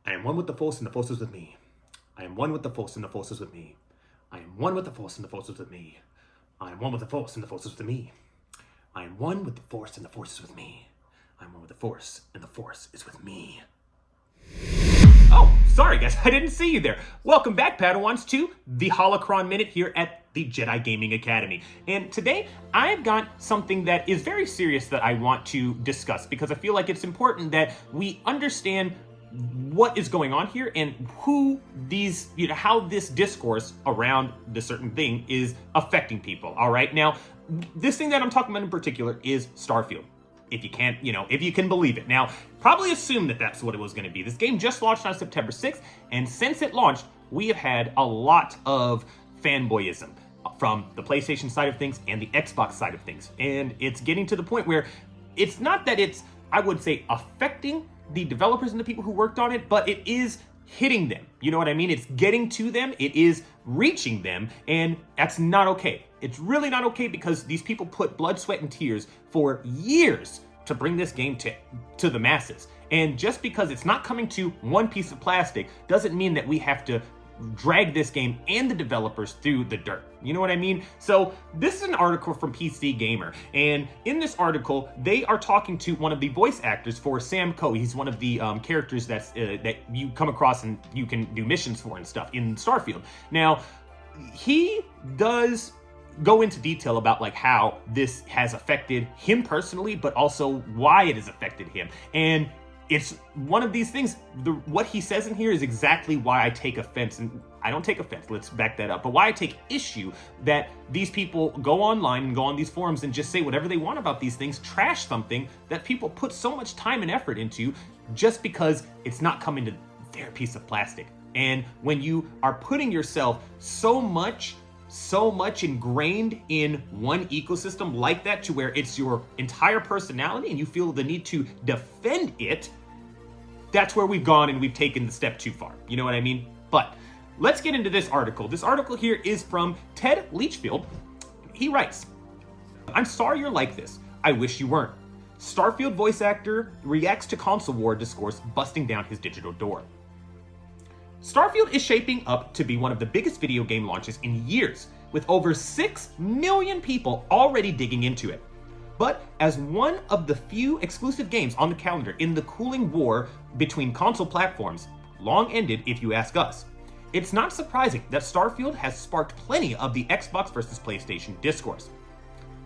I am one with the Force, and the Force is with me. I am one with the Force, and the Force is with me. I am one with the Force, and the Force is with me. I am one with the Force, and the Force is with me. I am one with the Force, and the Force is with me. I am one with the Force, and the Force is with me. Oh, sorry guys, I didn't see you there. Welcome back, Padawans, to the Holocron Minute here at the Jedi Gaming Academy. And today, I've got something that is very serious that I want to discuss because I feel like it's important that we understand what is going on here and who these, how this discourse around the certain thing is affecting people, all right? Now, this thing that I'm talking about in particular is Starfield. If you can't, if you can believe it. Now, probably assume that that's what it was going to be. This game just launched on September 6th, and since it launched, we have had a lot of fanboyism from the PlayStation side of things and the Xbox side of things. And it's getting to the point where it's not that it's, I would say, affecting the developers and the people who worked on it, but it is hitting them. You know what I mean? It's getting to them, it is reaching them, and that's not okay. It's really not okay because these people put blood, sweat, and tears for years to bring this game to the masses. And just because it's not coming to one piece of plastic doesn't mean that we have to drag this game and the developers through the dirt. You know what I mean? So this is an article from PC Gamer, and in this article they are talking to one of the voice actors for Sam Coe. He's one of the characters that you come across and you can do missions for and stuff in Starfield. Now, he does go into detail about like how this has affected him personally, but also why it has affected him. And it's one of these things, what he says in here is exactly why I take offense, and I don't take offense, let's back that up, but why I take issue that these people go online and go on these forums and just say whatever they want about these things, trash something that people put so much time and effort into just because it's not coming to their piece of plastic. And when you are putting yourself so much ingrained in one ecosystem like that to where it's your entire personality and you feel the need to defend it, that's where we've gone and we've taken the step too far. You know what I mean? But let's get into this article. This article here is from Ted Leachfield. He writes, "I'm sorry you're like this. I wish you weren't. Starfield voice actor reacts to console war discourse busting down his digital door." Starfield is shaping up to be one of the biggest video game launches in years, with over 6 million people already digging into it. But as one of the few exclusive games on the calendar in the cooling war between console platforms, long ended if you ask us, it's not surprising that Starfield has sparked plenty of the Xbox versus PlayStation discourse.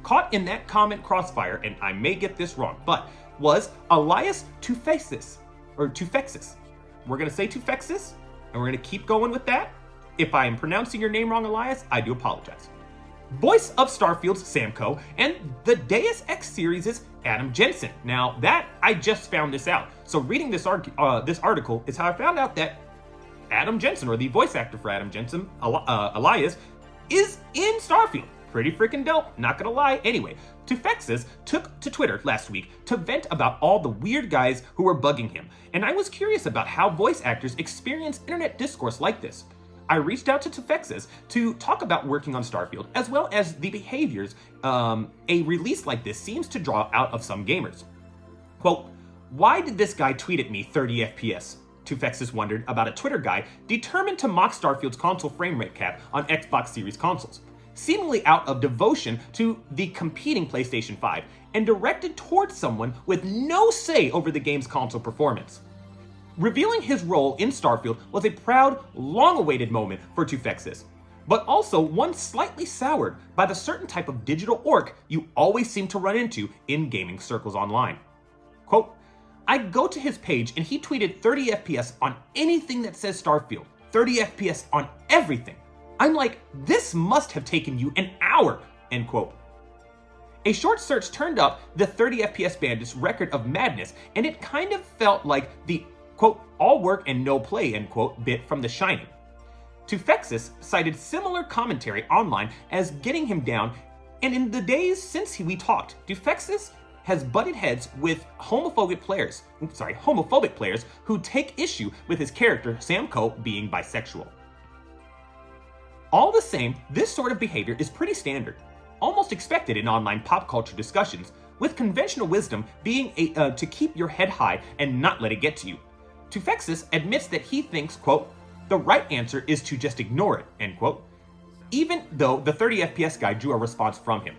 Caught in that comment crossfire, and I may get this wrong, but was Elias Tufexis. We're gonna say Tufexis, and we're gonna keep going with that. If I am pronouncing your name wrong, Elias, I do apologize. Voice of Starfield's Sam Coe and the Deus Ex series' Adam Jensen. Now that, I just found this out. So reading this article is how I found out that Adam Jensen, or the voice actor for Adam Jensen, Elias, is in Starfield. Pretty freaking dope, not gonna lie. Anyway, Tufexis took to Twitter last week to vent about all the weird guys who were bugging him, and I was curious about how voice actors experience internet discourse like this. I reached out to Tufexis to talk about working on Starfield, as well as the behaviors a release like this seems to draw out of some gamers. Quote, "Why did this guy tweet at me 30 FPS? Tufexis wondered about a Twitter guy determined to mock Starfield's console frame rate cap on Xbox Series consoles, seemingly out of devotion to the competing PlayStation 5, and directed towards someone with no say over the game's console performance." Revealing his role in Starfield was a proud, long-awaited moment for Tufexis, but also one slightly soured by the certain type of digital orc you always seem to run into in gaming circles online. Quote, "I go to his page and he tweeted 30 FPS on anything that says Starfield, 30 FPS on everything. I'm like, this must have taken you an hour," end quote. A short search turned up the 30 FPS bandit's record of madness, and it kind of felt like the, quote, "all work and no play," end quote, bit from The Shining. Tufexis cited similar commentary online as getting him down, and in the days since we talked, Tufexis has butted heads with homophobic players who take issue with his character Sam Coe being bisexual. All the same, this sort of behavior is pretty standard, almost expected in online pop culture discussions, with conventional wisdom being to keep your head high and not let it get to you. Tufexis admits that he thinks, quote, the right answer is to just ignore it, end quote, even though the 30 FPS guy drew a response from him.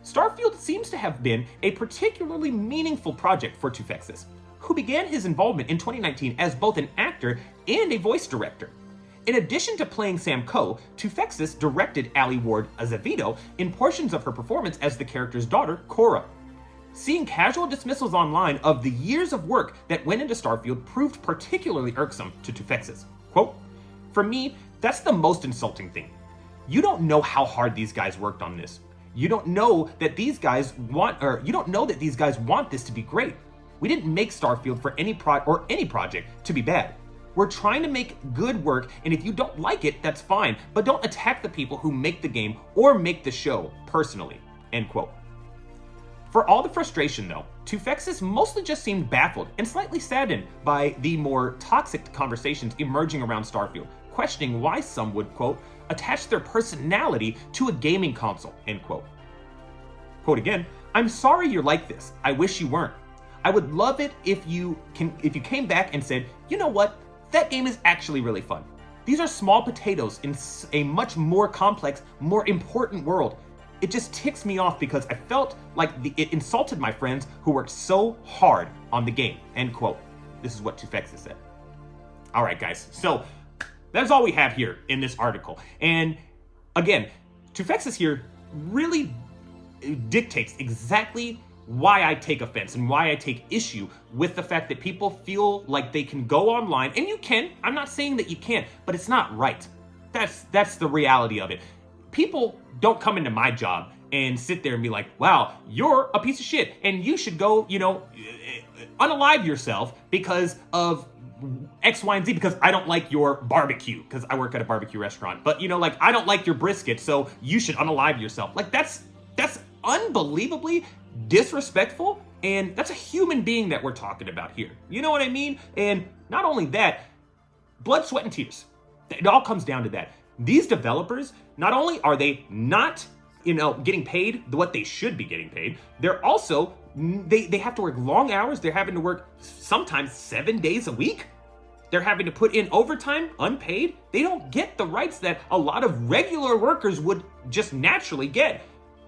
Starfield seems to have been a particularly meaningful project for Tufexis, who began his involvement in 2019 as both an actor and a voice director. In addition to playing Sam Coe, Tufexis directed Ali Ward Azevedo in portions of her performance as the character's daughter, Cora. Seeing casual dismissals online of the years of work that went into Starfield proved particularly irksome to Tufexis. Quote, for me, that's the most insulting thing. You don't know how hard these guys worked on this. You don't know that these guys want this to be great. We didn't make Starfield for any project to be bad. We're trying to make good work, and if you don't like it, that's fine, but don't attack the people who make the game or make the show personally, end quote. For all the frustration though, Tufexis mostly just seemed baffled and slightly saddened by the more toxic conversations emerging around Starfield, questioning why some would, quote, attach their personality to a gaming console, end quote. Quote again, I'm sorry you're like this. I wish you weren't. I would love it if you came back and said, you know what, that game is actually really fun. These are small potatoes in a much more complex, more important world. It just ticks me off because I felt like it insulted my friends who worked so hard on the game, end quote. This is what Tufexis said. All right, guys, so that's all we have here in this article. And again, Tufexis here really dictates exactly why I take offense and why I take issue with the fact that people feel like they can go online, and you can, I'm not saying that you can't, but it's not right. That's the reality of it. People don't come into my job and sit there and be like, wow, you're a piece of shit and you should go, unalive yourself because of X, Y, and Z, because I don't like your barbecue, because I work at a barbecue restaurant. But, I don't like your brisket, so you should unalive yourself. Like, that's unbelievably disrespectful, and that's a human being that we're talking about here. You know what I mean? And not only that, blood, sweat, and tears. It all comes down to that. These developers, not only are they not, getting paid what they should be getting paid, they're also, they have to work long hours. They're having to work sometimes 7 days a week. They're having to put in overtime, unpaid. They don't get the rights that a lot of regular workers would just naturally get.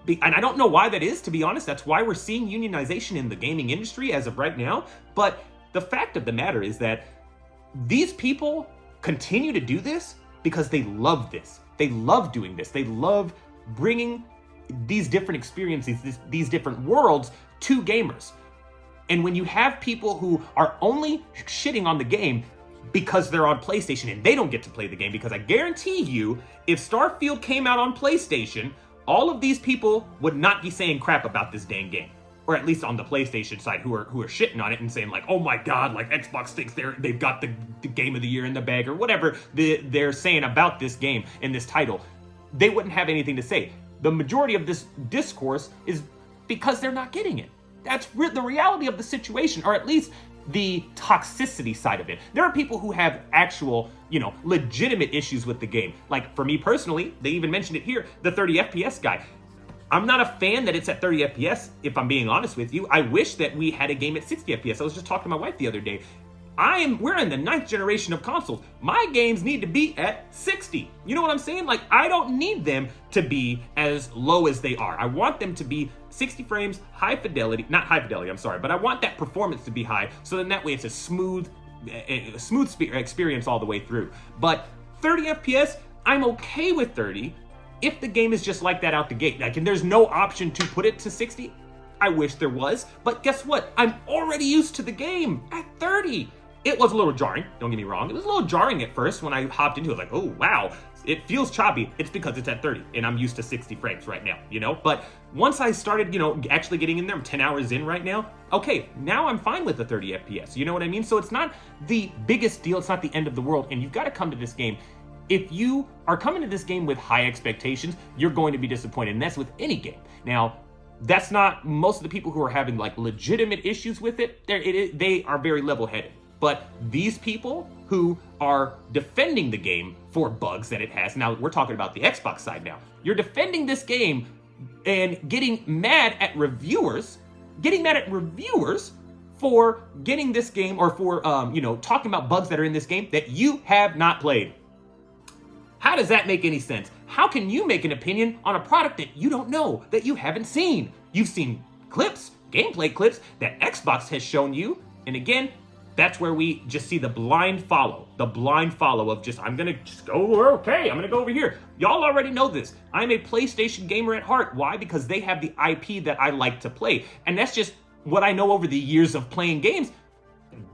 And I don't know why that is, to be honest. That's why we're seeing unionization in the gaming industry as of right now. But the fact of the matter is that these people continue to do this because they love this. They love doing this. They love bringing these different experiences, these different worlds to gamers. And when you have people who are only shitting on the game because they're on PlayStation and they don't get to play the game, because I guarantee you, if Starfield came out on PlayStation, all of these people would not be saying crap about this dang game. Or at least on the PlayStation side, who are shitting on it and saying like, oh my god, like Xbox thinks they've got the game of the year in the bag, or whatever they're saying about this game and this title. They wouldn't have anything to say. The majority of this discourse is because they're not getting it. That's the reality of the situation, or at least the toxicity side of it. There are people who have actual, legitimate issues with the game. Like for me personally, they even mentioned it here, the 30 FPS guy. I'm not a fan that it's at 30 FPS, if I'm being honest with you. I wish that we had a game at 60 FPS. I was just talking to my wife the other day. We're in the 9th generation of consoles. My games need to be at 60. You know what I'm saying? Like, I don't need them to be as low as they are. I want them to be 60 frames, high fidelity, not high fidelity, I'm sorry, but I want that performance to be high, so then that way it's a smooth experience all the way through. But 30 FPS, I'm okay with 30 if the game is just like that out the gate. Like, and there's no option to put it to 60. I wish there was, but guess what? I'm already used to the game at 30. It was a little jarring, don't get me wrong. It was a little jarring at first when I hopped into it. Like, oh, wow, it feels choppy. It's because it's at 30, and I'm used to 60 frames right now, But once I started, actually getting in there, I'm 10 hours in right now. Okay, now I'm fine with the 30 FPS, you know what I mean? So it's not the biggest deal. It's not the end of the world, and you've got to come to this game. If you are coming to this game with high expectations, you're going to be disappointed, and that's with any game. Now, that's not most of the people who are having like legitimate issues with it. They are very level-headed. But these people who are defending the game for bugs that it has, now we're talking about the Xbox side now. You're defending this game and getting mad at reviewers for getting this game or for, talking about bugs that are in this game that you have not played. How does that make any sense? How can you make an opinion on a product that you don't know, that you haven't seen? You've seen clips, gameplay clips that Xbox has shown you. And again, that's where we just see the blind follow of just, I'm going to just go, okay, I'm going to go over here. Y'all already know this. I'm a PlayStation gamer at heart. Why? Because they have the IP that I like to play. And that's just what I know over the years of playing games.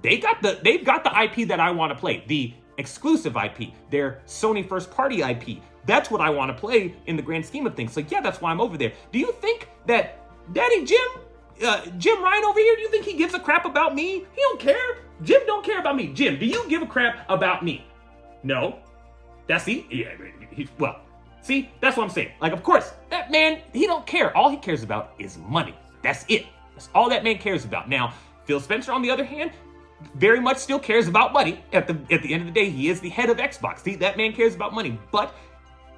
They've got the IP that I want to play. The exclusive IP, their Sony first party IP. That's what I want to play in the grand scheme of things. So yeah, that's why I'm over there. Do you think that Daddy Jim Ryan over here, do you think he gives a crap about me? He don't care. Jim don't care about me. Jim, do you give a crap about me? No. That's see, see, that's what I'm saying. Like, of course, that man, he don't care. All he cares about is money. That's it. That's all that man cares about. Now, Phil Spencer, on the other hand, very much still cares about money. At the end of the day, he is the head of Xbox. See, that man cares about money. But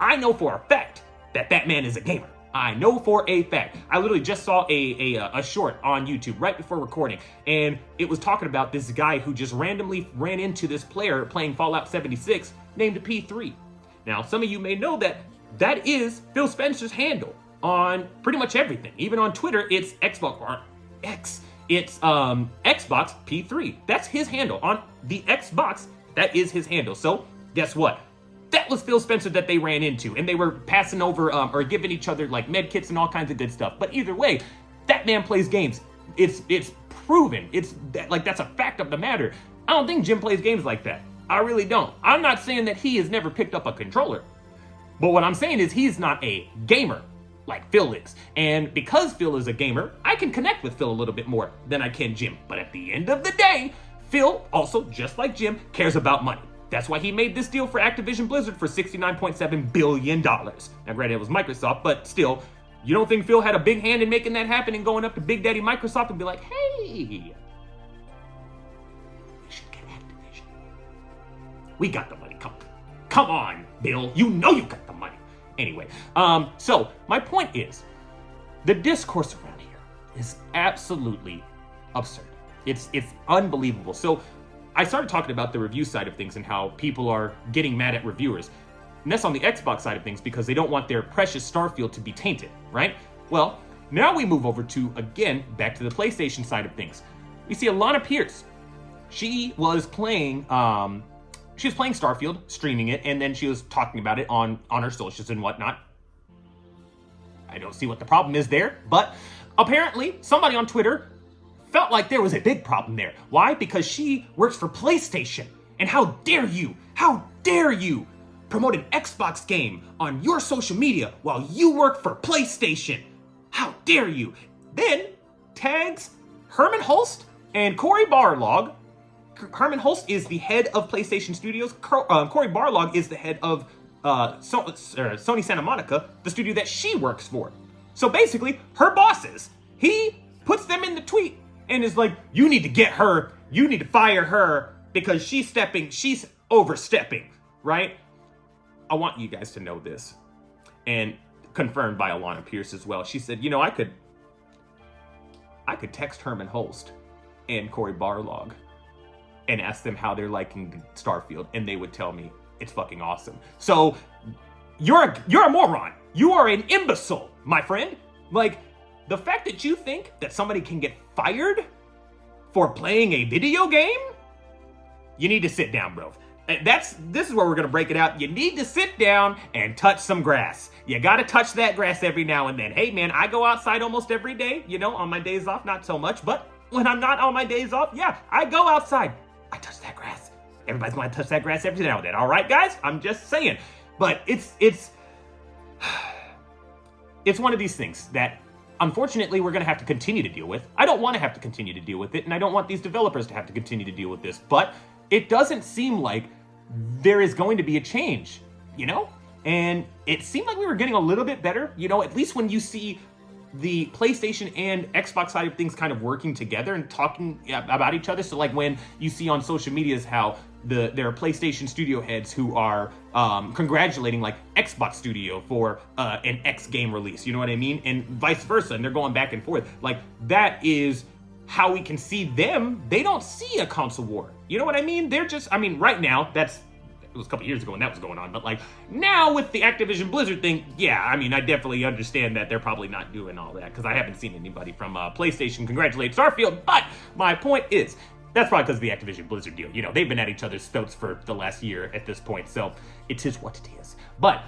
I know for a fact that man is a gamer. I know for a fact. I literally just saw a short on YouTube right before recording, and it was talking about this guy who just randomly ran into this player playing Fallout 76 named P3. Now, some of you may know that is Phil Spencer's handle on pretty much everything. Even on Twitter, it's Xbox or X. It's Xbox P3. That's his handle. On the Xbox, that is his handle. So, guess what? That was Phil Spencer that they ran into, and they were passing over or giving each other like med kits and all kinds of good stuff. But either way, that man plays games. It's proven. That's a fact of the matter. I don't think Jim plays games like that. I really don't. I'm not saying that he has never picked up a controller, but what I'm saying is he's not a gamer like Phil is. And because Phil is a gamer, I can connect with Phil a little bit more than I can Jim. But at the end of the day, Phil also, just like Jim, cares about money. That's why he made this deal for Activision Blizzard for $69.7 billion. Now, granted, it was Microsoft, but still, you don't think Phil had a big hand in making that happen and going up to Big Daddy Microsoft and be like, hey, we should get Activision. We got the money. Come on, Bill. You know you got the money. Anyway, so my point is, the discourse around here is absolutely absurd. It's unbelievable. So I started talking about the review side of things and how people are getting mad at reviewers. And that's on the Xbox side of things because they don't want their precious Starfield to be tainted, right? Well, now we move over to, again, back to the PlayStation side of things. We see Alana Pierce. She was playing Starfield, streaming it, and then she was talking about it on her socials and whatnot. I don't see what the problem is there, but apparently somebody on Twitter felt like there was a big problem there. Why? Because she works for PlayStation. And how dare you promote an Xbox game on your social media while you work for PlayStation? How dare you? Then tags Herman Hulst and Cory Barlog. Herman Hulst is the head of PlayStation Studios. Cory Barlog is the head of Sony Santa Monica, the studio that she works for. So basically, her bosses. He puts them in the tweet and is like, you need to get her, you need to fire her because she's overstepping, right? I want you guys to know this. And confirmed by Alana Pierce as well. She said, I could text Herman Hulst and Cory Barlog and ask them how they're liking Starfield, and they would tell me it's fucking awesome. So you're a moron. You are an imbecile, my friend. Like, the fact that you think that somebody can get fired for playing a video game, you need to sit down, bro. This is where we're gonna break it out. You need to sit down and touch some grass. You gotta touch that grass every now and then. Hey man, I go outside almost every day, on my days off, not so much, but when I'm not on my days off, yeah, I go outside. I touch that grass. Everybody's gonna touch that grass every now and then. All right, guys? I'm just saying. But it's one of these things that unfortunately we're gonna have to continue to deal with. I don't want to have to continue to deal with it, and I don't want these developers to have to continue to deal with this, but it doesn't seem like there is going to be a change, And it seemed like we were getting a little bit better, at least when you see the PlayStation and Xbox side of things kind of working together and talking about each other. So like when you see on social medias how there are PlayStation studio heads who are congratulating like Xbox Studio for an X game release, you know what I mean? And vice versa, and they're going back and forth. Like that is how we can see them, they don't see a console war. You know what I mean? They're just, I mean, right now, it was a couple years ago when that was going on, but like now with the Activision Blizzard thing, yeah, I mean, I definitely understand that they're probably not doing all that because I haven't seen anybody from PlayStation congratulate Starfield. But my point is, that's probably because of the Activision Blizzard deal. You know, they've been at each other's throats for the last year at this point, so it is what it is. But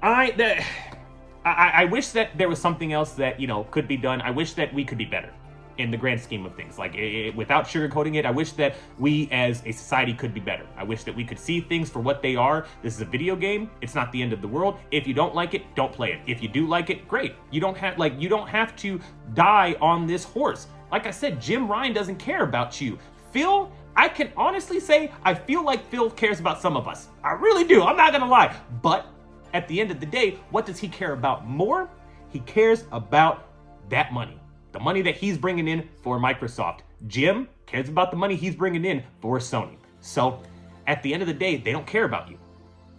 I wish that there was something else that, you know, could be done. I wish that we could be better in the grand scheme of things. Like, without sugarcoating it, I wish that we as a society could be better. I wish that we could see things for what they are. This is a video game. It's not the end of the world. If you don't like it, don't play it. If you do like it, great. You don't have to die on this horse. Like I said, Jim Ryan doesn't care about you. Phil, I can honestly say, I feel like Phil cares about some of us. I really do. I'm not gonna lie. But at the end of the day, what does he care about more? He cares about that money. The money that he's bringing in for Microsoft. Jim cares about the money he's bringing in for Sony. So at the end of the day, they don't care about you.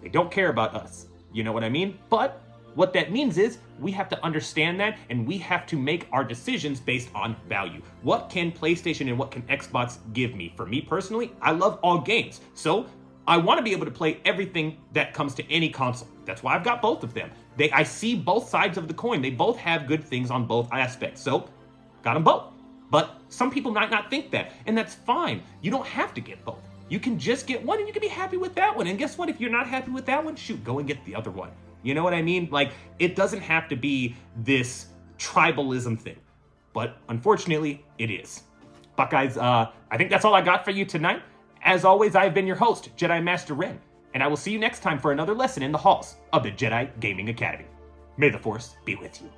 They don't care about us. You know what I mean? But what that means is we have to understand that, and we have to make our decisions based on value. What can PlayStation and what can Xbox give me? For me personally, I love all games. So I want to be able to play everything that comes to any console. That's why I've got both of them. I see both sides of the coin. They both have good things on both aspects. So got them both. But some people might not think that, and that's fine. You don't have to get both. You can just get one and you can be happy with that one. And guess what? If you're not happy with that one, shoot, go and get the other one. You know what I mean? Like, it doesn't have to be this tribalism thing. But unfortunately, it is. Buckeyes, I think that's all I got for you tonight. As always, I've been your host, Jedi Master Ren, and I will see you next time for another lesson in the halls of the Jedi Gaming Academy. May the Force be with you.